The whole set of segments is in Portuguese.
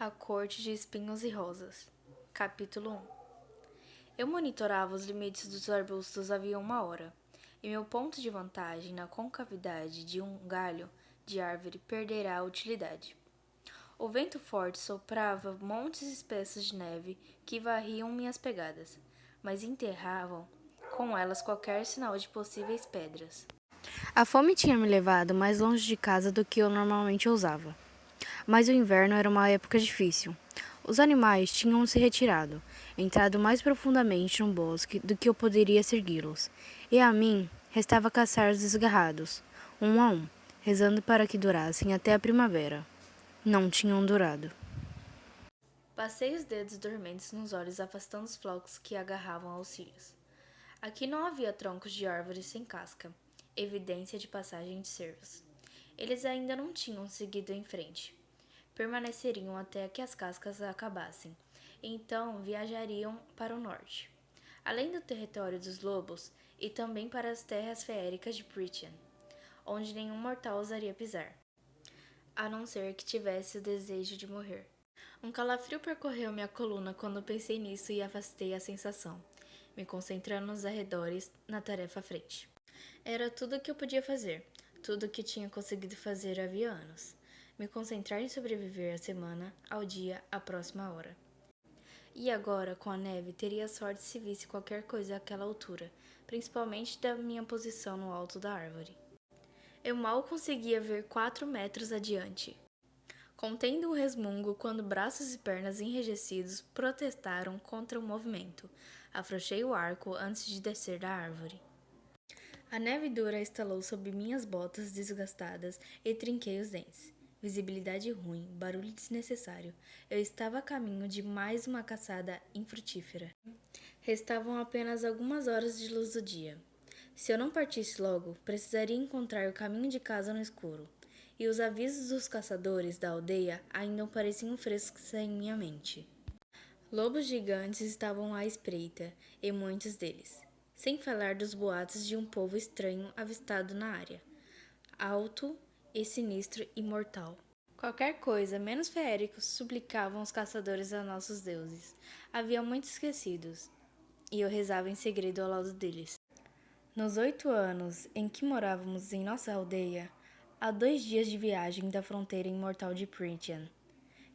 A Corte de Espinhos e Rosas. Capítulo 1. Eu monitorava os limites dos arbustos havia 1 hora, e meu ponto de vantagem na concavidade de um galho de árvore perderá a utilidade. O vento forte soprava montes espessos de neve que varriam minhas pegadas, mas enterravam com elas qualquer sinal de possíveis pedras. A fome tinha me levado mais longe de casa do que eu normalmente ousava. Mas o inverno era uma época difícil. Os animais tinham se retirado, entrado mais profundamente no bosque do que eu poderia segui-los, e a mim restava caçar os desgarrados, um a um, rezando para que durassem até a primavera. Não tinham durado. Passei os dedos dormentes nos olhos, afastando os flocos que agarravam aos cílios. Aqui não havia troncos de árvores sem casca, evidência de passagem de cervos. Eles ainda não tinham seguido em frente. Permaneceriam até que as cascas acabassem, então viajariam para o norte, além do território dos lobos e também para as terras feéricas de Prithian, onde nenhum mortal ousaria pisar, a não ser que tivesse o desejo de morrer. Um calafrio percorreu minha coluna quando pensei nisso e afastei a sensação, me concentrando nos arredores na tarefa à frente. Era tudo o que eu podia fazer, tudo o que tinha conseguido fazer havia anos. Me concentrar em sobreviver a semana, ao dia, à próxima hora. E agora, com a neve, teria sorte se visse qualquer coisa àquela altura, principalmente da minha posição no alto da árvore. Eu mal conseguia ver 4 metros adiante. Contendo um resmungo quando braços e pernas enrijecidos protestaram contra o movimento. Afrouxei o arco antes de descer da árvore. A neve dura estalou sob minhas botas desgastadas e trinquei os dentes. Visibilidade ruim, barulho desnecessário. Eu estava a caminho de mais uma caçada infrutífera. Restavam apenas algumas horas de luz do dia. Se eu não partisse logo, precisaria encontrar o caminho de casa no escuro. E os avisos dos caçadores da aldeia ainda pareciam frescos em minha mente. Lobos gigantes estavam à espreita, e muitos deles. Sem falar dos boatos de um povo estranho avistado na área, alto e sinistro e mortal. Qualquer coisa menos feérico suplicavam os caçadores a nossos deuses. Havia muitos esquecidos, e eu rezava em segredo ao lado deles. Nos 8 anos em que morávamos em nossa aldeia, a 2 dias de viagem da fronteira imortal de Prithian,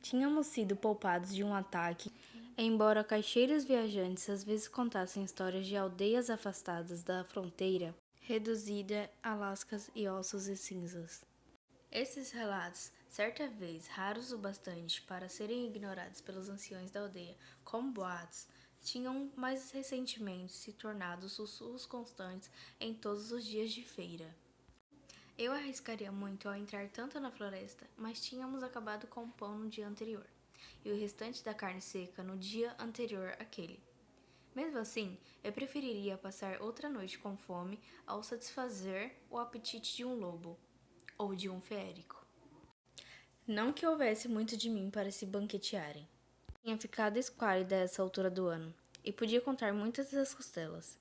tínhamos sido poupados de um ataque, embora caixeiros viajantes às vezes contassem histórias de aldeias afastadas da fronteira, reduzida a lascas e ossos e cinzas. Esses relatos, certa vez raros o bastante para serem ignorados pelos anciões da aldeia como boatos, tinham mais recentemente se tornado sussurros constantes em todos os dias de feira. Eu arriscaria muito ao entrar tanto na floresta, mas tínhamos acabado com o pão no dia anterior, e o restante da carne seca no dia anterior àquele. Mesmo assim, eu preferiria passar outra noite com fome ao satisfazer o apetite de um lobo, ou de um feérico. Não que houvesse muito de mim para se banquetearem. Tinha ficado esquálida a essa altura do ano, e podia contar muitas das costelas.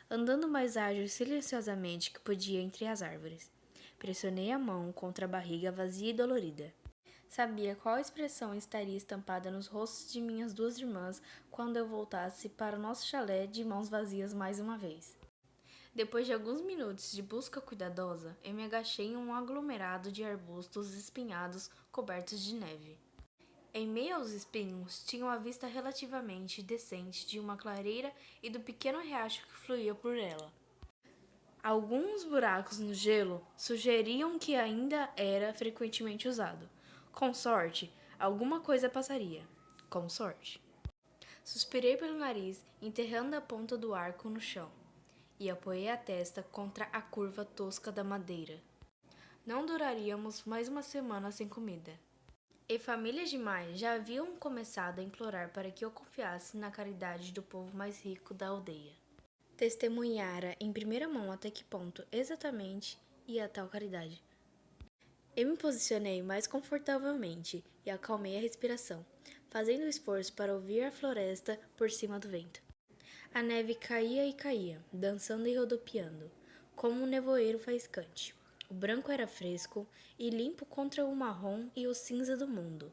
Andando mais ágil e silenciosamente que podia entre as árvores, pressionei a mão contra a barriga vazia e dolorida. Sabia qual expressão estaria estampada nos rostos de minhas 2 irmãs quando eu voltasse para o nosso chalé de mãos vazias mais uma vez. Depois de alguns minutos de busca cuidadosa, eu me agachei em um aglomerado de arbustos espinhados cobertos de neve. Em meio aos espinhos, tinha uma vista relativamente decente de uma clareira e do pequeno riacho que fluía por ela. Alguns buracos no gelo sugeriam que ainda era frequentemente usado. Com sorte, alguma coisa passaria. Com sorte. Suspirei pelo nariz, enterrando a ponta do arco no chão, e apoiei a testa contra a curva tosca da madeira. Não duraríamos mais uma semana sem comida. E famílias demais já haviam começado a implorar para que eu confiasse na caridade do povo mais rico da aldeia. Testemunhara em primeira mão até que ponto exatamente ia a tal caridade. Eu me posicionei mais confortavelmente e acalmei a respiração, fazendo esforço para ouvir a floresta por cima do vento. A neve caía e caía, dançando e rodopiando, como um nevoeiro faiscante. O branco era fresco e limpo contra o marrom e o cinza do mundo.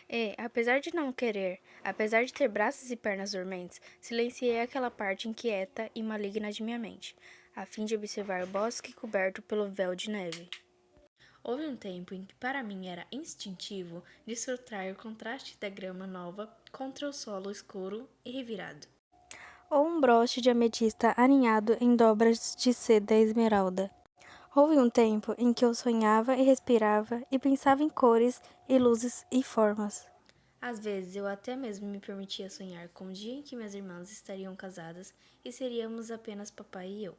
E, apesar de não querer, apesar de ter braços e pernas dormentes, silenciei aquela parte inquieta e maligna de minha mente, a fim de observar o bosque coberto pelo véu de neve. Houve um tempo em que para mim era instintivo desfrutar o contraste da grama nova contra o solo escuro e revirado. Ou um broche de ametista aninhado em dobras de seda esmeralda. Houve um tempo em que eu sonhava e respirava e pensava em cores e luzes e formas. Às vezes eu até mesmo me permitia sonhar com o dia em que minhas irmãs estariam casadas e seríamos apenas papai e eu,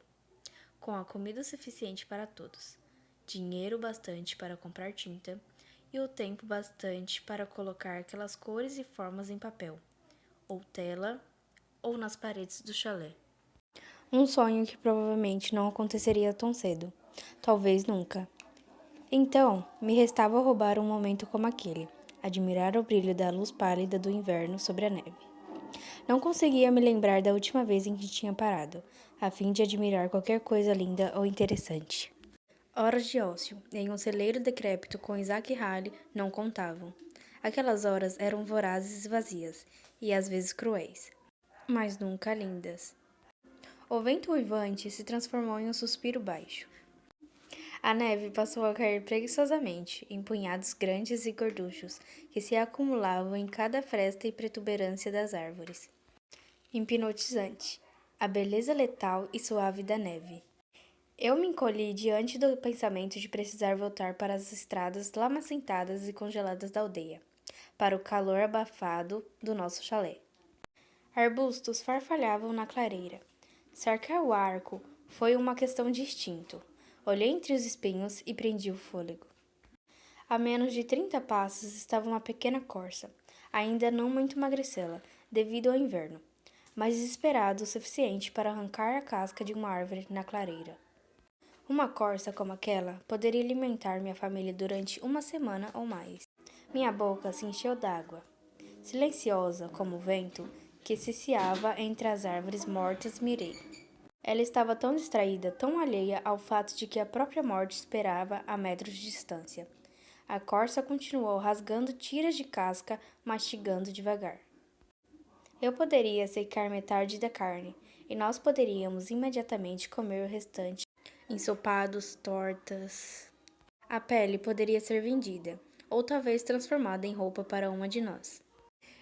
com a comida suficiente para todos, dinheiro bastante para comprar tinta e o tempo bastante para colocar aquelas cores e formas em papel, ou tela, ou nas paredes do chalé. Um sonho que provavelmente não aconteceria tão cedo, talvez nunca. Então, me restava roubar um momento como aquele, admirar o brilho da luz pálida do inverno sobre a neve. Não conseguia me lembrar da última vez em que tinha parado, a fim de admirar qualquer coisa linda ou interessante. Horas de ócio, em um celeiro decrépito com Isaac Halley, não contavam. Aquelas horas eram vorazes e vazias, e às vezes cruéis, mas nunca lindas. O vento uivante se transformou em um suspiro baixo. A neve passou a cair preguiçosamente, em punhados grandes e gorduchos, que se acumulavam em cada fresta e protuberância das árvores. Hipnotizante, a beleza letal e suave da neve. Eu me encolhi diante do pensamento de precisar voltar para as estradas lamacentadas e congeladas da aldeia, para o calor abafado do nosso chalé. Arbustos farfalhavam na clareira. Cercar o arco foi uma questão de instinto. Olhei entre os espinhos e prendi o fôlego. A menos de 30 passos estava uma pequena corça, ainda não muito magricela, devido ao inverno, mas desesperado o suficiente para arrancar a casca de uma árvore na clareira. Uma corça como aquela poderia alimentar minha família durante uma semana ou mais. Minha boca se encheu d'água. Silenciosa como o vento que ciciava entre as árvores mortas, mirei. Ela estava tão distraída, tão alheia ao fato de que a própria morte esperava a metros de distância. A corça continuou rasgando tiras de casca, mastigando devagar. Eu poderia secar metade da carne, e nós poderíamos imediatamente comer o restante, ensopados, tortas. A pele poderia ser vendida, ou talvez transformada em roupa para uma de nós.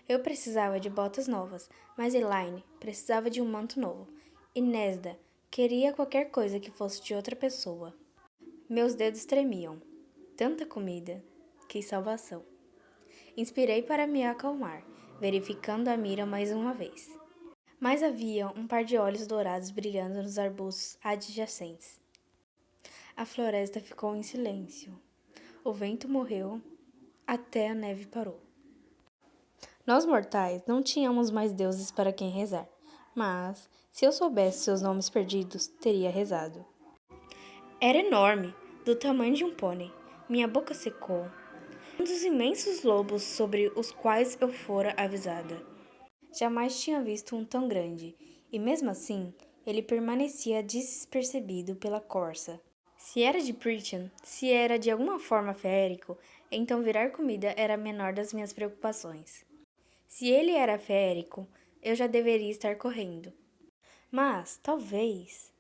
Eu precisava de botas novas, mas Elaine precisava de um manto novo, e Nesda queria qualquer coisa que fosse de outra pessoa. Meus dedos tremiam. Tanta comida. Que salvação. Inspirei para me acalmar, verificando a mira mais uma vez. Mas havia um par de olhos dourados brilhando nos arbustos adjacentes. A floresta ficou em silêncio. O vento morreu, até a neve parou. Nós mortais não tínhamos mais deuses para quem rezar, mas, se eu soubesse seus nomes perdidos, teria rezado. Era enorme, do tamanho de um pônei. Minha boca secou. Um dos imensos lobos sobre os quais eu fora avisada. Jamais tinha visto um tão grande, e mesmo assim, ele permanecia despercebido pela corça. Se era de Pritcham, se era de alguma forma feérico, então virar comida era a menor das minhas preocupações. Se ele era feérico, eu já deveria estar correndo. Mas, talvez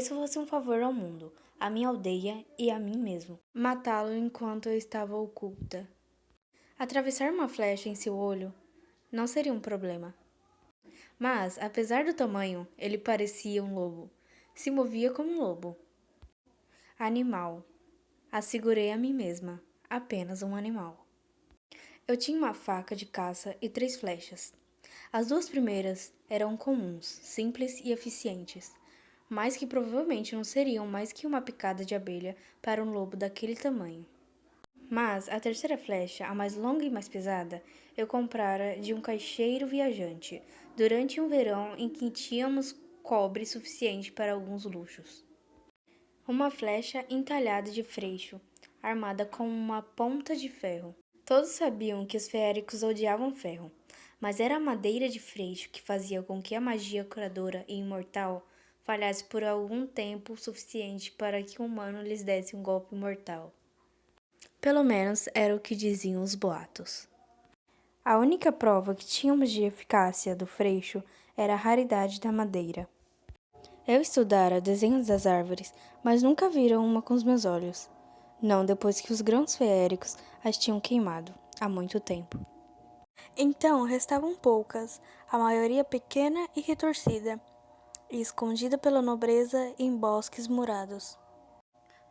fosse um favor ao mundo, à minha aldeia e a mim mesmo, matá-lo enquanto eu estava oculta. Atravessar uma flecha em seu olho não seria um problema. Mas, apesar do tamanho, ele parecia um lobo. Se movia como um lobo. Animal. Assegurei a mim mesma. Apenas um animal. Eu tinha uma faca de caça e 3 flechas. As 2 primeiras eram comuns, simples e eficientes, mas que provavelmente não seriam mais que uma picada de abelha para um lobo daquele tamanho. Mas a terceira flecha, a mais longa e mais pesada, eu comprara de um caixeiro viajante, durante um verão em que tínhamos cobre suficiente para alguns luxos. Uma flecha entalhada de freixo, armada com uma ponta de ferro. Todos sabiam que os feéricos odiavam ferro, mas era a madeira de freixo que fazia com que a magia curadora e imortal falhasse por algum tempo suficiente para que um humano lhes desse um golpe mortal. Pelo menos era o que diziam os boatos. A única prova que tínhamos de eficácia do freixo era a raridade da madeira. Eu estudara desenhos das árvores, mas nunca vira uma com os meus olhos. Não depois que os grãos feéricos as tinham queimado, há muito tempo. Então restavam poucas, a maioria pequena e retorcida, e escondida pela nobreza em bosques murados.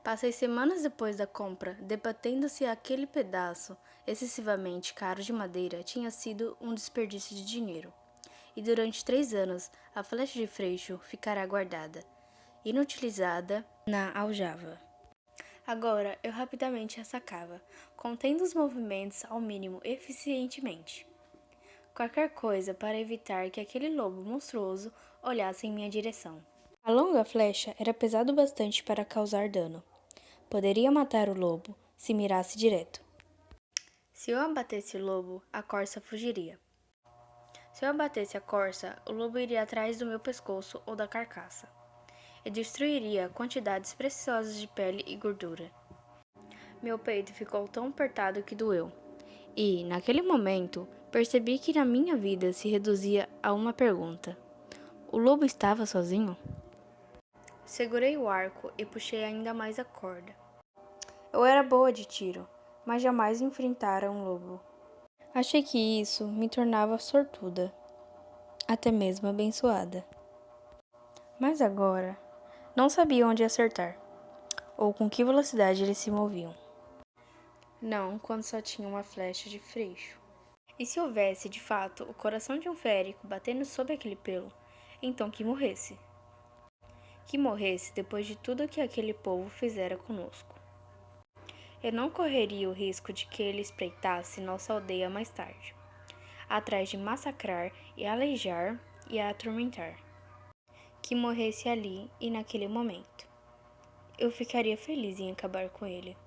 Passei semanas depois da compra debatendo se aquele pedaço excessivamente caro de madeira tinha sido um desperdício de dinheiro. E durante 3 anos a flecha de freixo ficará guardada, inutilizada, na aljava. Agora eu rapidamente a sacava, contendo os movimentos ao mínimo eficientemente. Qualquer coisa para evitar que aquele lobo monstruoso olhasse em minha direção. A longa flecha era pesado bastante para causar dano. Poderia matar o lobo se mirasse direto. Se eu abatesse o lobo, a corça fugiria. Se eu abatesse a corça, o lobo iria atrás do meu pescoço ou da carcaça e destruiria quantidades preciosas de pele e gordura. Meu peito ficou tão apertado que doeu. E, naquele momento, percebi que na minha vida se reduzia a uma pergunta: o lobo estava sozinho? Segurei o arco e puxei ainda mais a corda. Eu era boa de tiro, mas jamais enfrentara um lobo. Achei que isso me tornava sortuda, até mesmo abençoada. Mas agora, não sabia onde acertar, ou com que velocidade eles se moviam. Não quando só tinha uma flecha de freixo. E se houvesse, de fato, o coração de um férico batendo sob aquele pelo, então que morresse. Que morresse depois de tudo que aquele povo fizera conosco. Eu não correria o risco de que ele espreitasse nossa aldeia mais tarde, atrás de massacrar e aleijar e atormentar. Que morresse ali e naquele momento. Eu ficaria feliz em acabar com ele.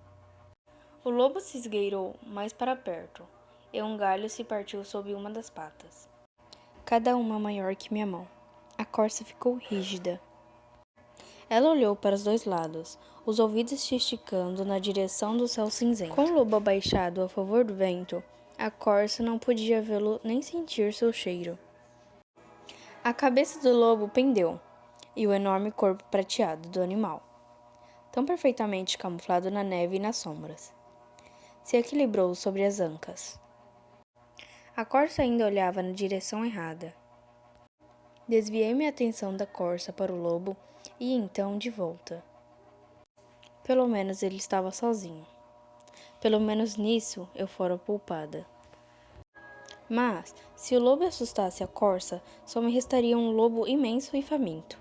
O lobo se esgueirou mais para perto, e um galho se partiu sob uma das patas. Cada uma maior que minha mão. A corça ficou rígida. Ela olhou para os 2 lados, os ouvidos se esticando na direção do céu cinzento. Com o lobo abaixado a favor do vento, a corça não podia vê-lo nem sentir seu cheiro. A cabeça do lobo pendeu, e o enorme corpo prateado do animal, tão perfeitamente camuflado na neve e nas sombras, se equilibrou sobre as ancas. A corça ainda olhava na direção errada. Desviei minha atenção da corça para o lobo e então de volta. Pelo menos ele estava sozinho. Pelo menos nisso eu fora poupada. Mas, se o lobo assustasse a corça, só me restaria um lobo imenso e faminto.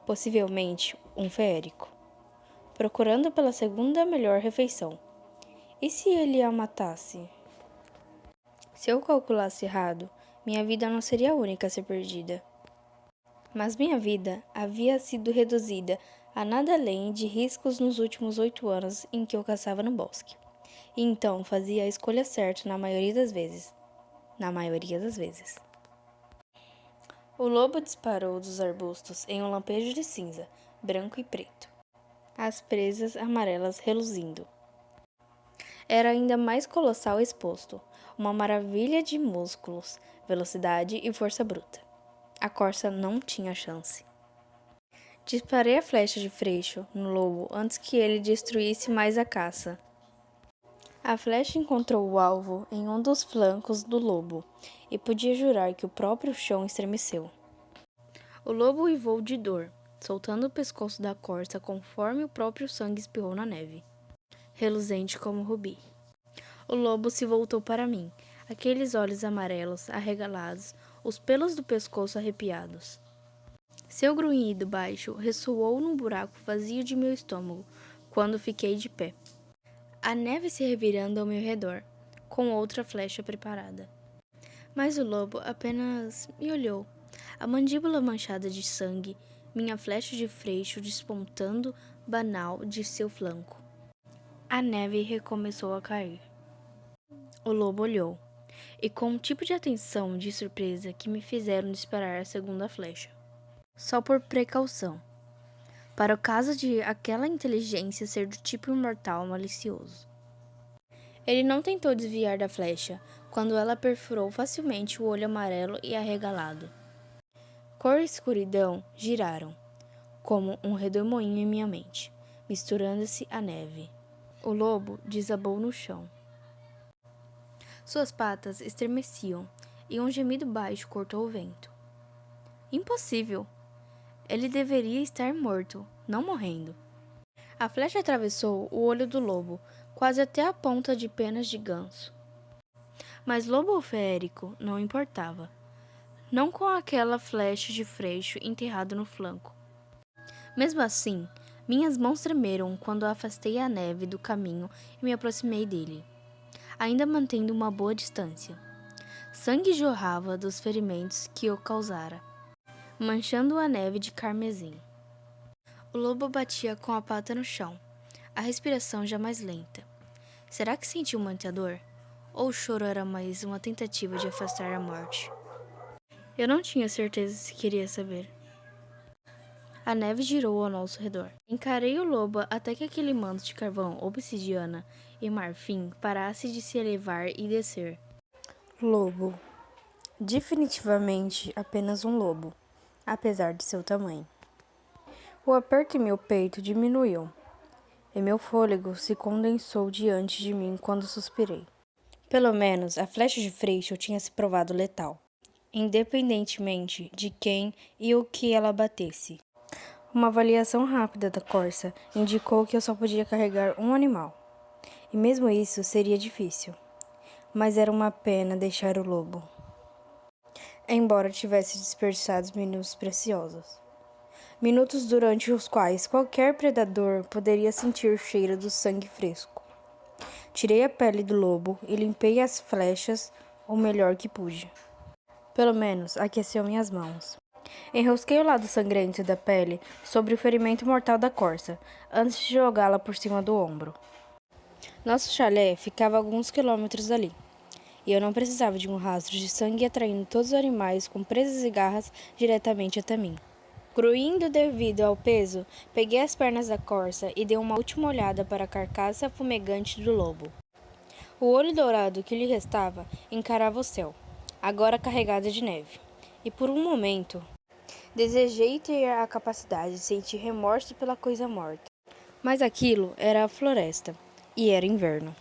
Possivelmente um feérico, procurando pela segunda melhor refeição. E se ele a matasse? Se eu calculasse errado, minha vida não seria a única a ser perdida. Mas minha vida havia sido reduzida a nada além de riscos nos últimos 8 anos em que eu caçava no bosque. E então fazia a escolha certa na maioria das vezes. O lobo disparou dos arbustos em um lampejo de cinza, branco e preto. As presas amarelas reluzindo. Era ainda mais colossal exposto, uma maravilha de músculos, velocidade e força bruta. A corça não tinha chance. Disparei a flecha de freixo no lobo antes que ele destruísse mais a caça. A flecha encontrou o alvo em um dos flancos do lobo, e podia jurar que o próprio chão estremeceu. O lobo uivou de dor, soltando o pescoço da corça conforme o próprio sangue espirrou na neve, reluzente como rubi. O lobo se voltou para mim, aqueles olhos amarelos, arregalados, os pelos do pescoço arrepiados. Seu grunhido baixo ressoou num buraco vazio de meu estômago, quando fiquei de pé. A neve se revirando ao meu redor, com outra flecha preparada. Mas o lobo apenas me olhou, a mandíbula manchada de sangue, minha flecha de freixo despontando banal de seu flanco. A neve recomeçou a cair. O lobo olhou, e com um tipo de atenção e de surpresa que me fizeram disparar a segunda flecha. Só por precaução, para o caso de aquela inteligência ser do tipo imortal malicioso. Ele não tentou desviar da flecha, quando ela perfurou facilmente o olho amarelo e arregalado. Cor e escuridão giraram, como um redemoinho em minha mente, misturando-se à neve. O lobo desabou no chão. Suas patas estremeciam e um gemido baixo cortou o vento. Impossível! Ele deveria estar morto, não morrendo. A flecha atravessou o olho do lobo, quase até a ponta de penas de ganso. Mas lobo feérico não importava. Não com aquela flecha de freixo enterrado no flanco. Mesmo assim, minhas mãos tremeram quando afastei a neve do caminho e me aproximei dele, ainda mantendo uma boa distância. Sangue jorrava dos ferimentos que eu causara, manchando a neve de carmesim. O lobo batia com a pata no chão, a respiração já mais lenta. Será que sentiu muita dor? Ou o choro era mais uma tentativa de afastar a morte? Eu não tinha certeza se queria saber. A neve girou ao nosso redor. Encarei o lobo até que aquele manto de carvão, obsidiana e marfim parasse de se elevar e descer. Lobo. Definitivamente apenas um lobo, apesar de seu tamanho. O aperto em meu peito diminuiu, e meu fôlego se condensou diante de mim quando suspirei. Pelo menos a flecha de freixo tinha se provado letal, independentemente de quem e o que ela batesse. Uma avaliação rápida da corça indicou que eu só podia carregar um animal, e mesmo isso seria difícil. Mas era uma pena deixar o lobo, embora tivesse dispersado minutos preciosos. Minutos durante os quais qualquer predador poderia sentir o cheiro do sangue fresco. Tirei a pele do lobo e limpei as flechas o melhor que pude. Pelo menos aqueceu minhas mãos. Enrosquei o lado sangrento da pele sobre o ferimento mortal da corça, antes de jogá-la por cima do ombro. Nosso chalé ficava a alguns quilômetros dali, e eu não precisava de um rastro de sangue atraindo todos os animais com presas e garras diretamente até mim. Gruindo devido ao peso, peguei as pernas da corça e dei uma última olhada para a carcaça fumegante do lobo. O olho dourado que lhe restava encarava o céu, agora carregado de neve, e por um momento desejei ter a capacidade de sentir remorso pela coisa morta. Mas aquilo era a floresta, e era inverno.